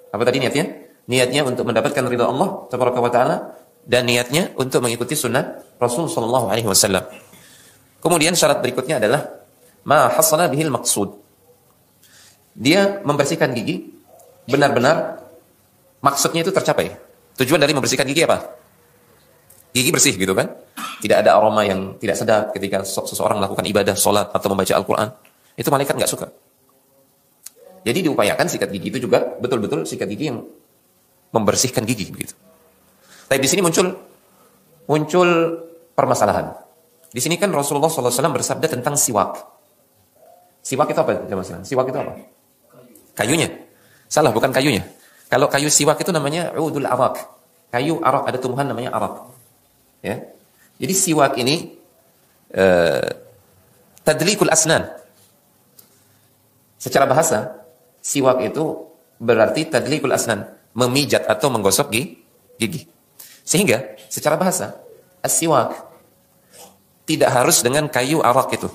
Apa tadi niatnya? Niatnya untuk mendapatkan ridha Allah tabaraka wa taala dan niatnya untuk mengikuti sunnah Rasul sallallahu alaihi wasallam. Kemudian syarat berikutnya adalah ma hasala bihil maqsud. Dia membersihkan gigi benar-benar maksudnya itu tercapai. Tujuan dari membersihkan gigi apa? Gigi bersih gitu kan? Tidak ada aroma yang tidak sedap ketika seseorang melakukan ibadah, sholat atau membaca Al-Quran. Itu malaikat nggak suka. Jadi diupayakan sikat gigi itu juga betul-betul sikat gigi yang membersihkan gigi begitu. Tapi di sini muncul permasalahan. Di sini kan Rasulullah SAW bersabda tentang siwak. Siwak itu apa? Siwak itu apa? Kayunya. Salah, bukan kayunya. Kalau kayu siwak itu namanya udul arak. Kayu arak, ada tumbuhan namanya arak. Ya. Jadi siwak ini tadlikul asnan. Secara bahasa, siwak itu berarti tadlikul asnan, memijat atau menggosok gigi. Sehingga secara bahasa, as-siwak tidak harus dengan kayu arak itu.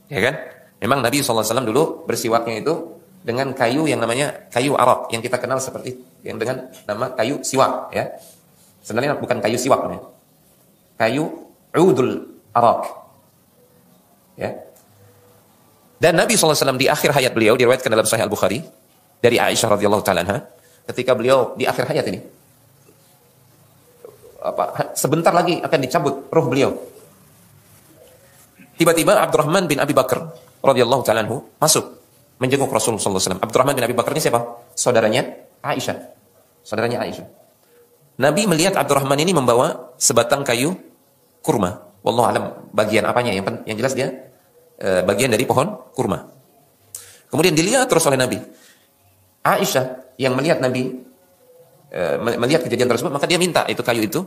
Ya kan? Memang Nabi SAW dulu bersiwaknya itu dengan kayu yang namanya kayu arak, yang kita kenal seperti yang dengan nama kayu siwak, ya. Sebenarnya bukan kayu siwak namanya. Kayu udul arak. Ya. Dan Nabi SAW di akhir hayat beliau, diriwayatkan dalam Sahih Al-Bukhari dari Aisyah radhiyallahu taala anha, ketika beliau di akhir hayat ini, sebentar lagi akan dicabut ruh beliau. Tiba-tiba Abdurrahman bin Abi Bakar radhiyallahu taala anhu masuk menjenguk Rasulullah SAW. Abdurrahman bin Abi Bakar ini siapa? Saudaranya Aisyah. Saudaranya Aisyah. Nabi melihat Abdurrahman ini membawa sebatang kayu kurma. Wallahu alam bagian apanya, yang jelas dia bagian dari pohon kurma. Kemudian dilihat terus oleh Nabi. Aisyah yang melihat Nabi melihat kejadian tersebut, maka dia minta itu kayu itu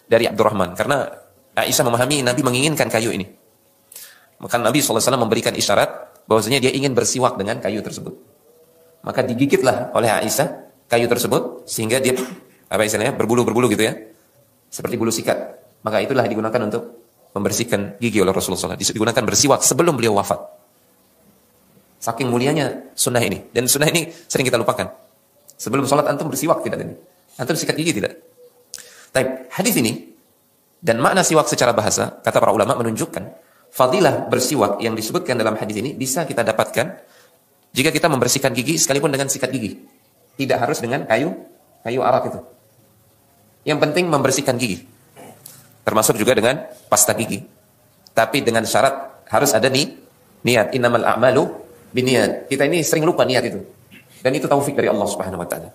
dari Abdurrahman, karena Aisyah memahami Nabi menginginkan kayu ini. Maka Nabi SAW memberikan isyarat bahwasanya dia ingin bersiwak dengan kayu tersebut. Maka digigitlah oleh Aisyah kayu tersebut sehingga dia berbulu-berbulu gitu ya, seperti bulu sikat. Maka itulah digunakan untuk membersihkan gigi oleh Rasulullah SAW. Digunakan bersiwak sebelum beliau wafat. Saking mulianya sunnah ini, dan sunnah ini sering kita lupakan. Sebelum sholat antum bersiwak tidak ini? Antum sikat gigi tidak? Tapi hadis ini dan makna siwak secara bahasa, kata para ulama menunjukkan fadilah bersiwak yang disebutkan dalam hadis ini bisa kita dapatkan jika kita membersihkan gigi sekalipun dengan sikat gigi. Tidak harus dengan kayu arak itu. Yang penting membersihkan gigi. Termasuk juga dengan pasta gigi. Tapi dengan syarat harus ada niat. Innamal a'malu binniyat. Kita ini sering lupa niat itu. Dan itu taufik dari Allah Subhanahu wa taala.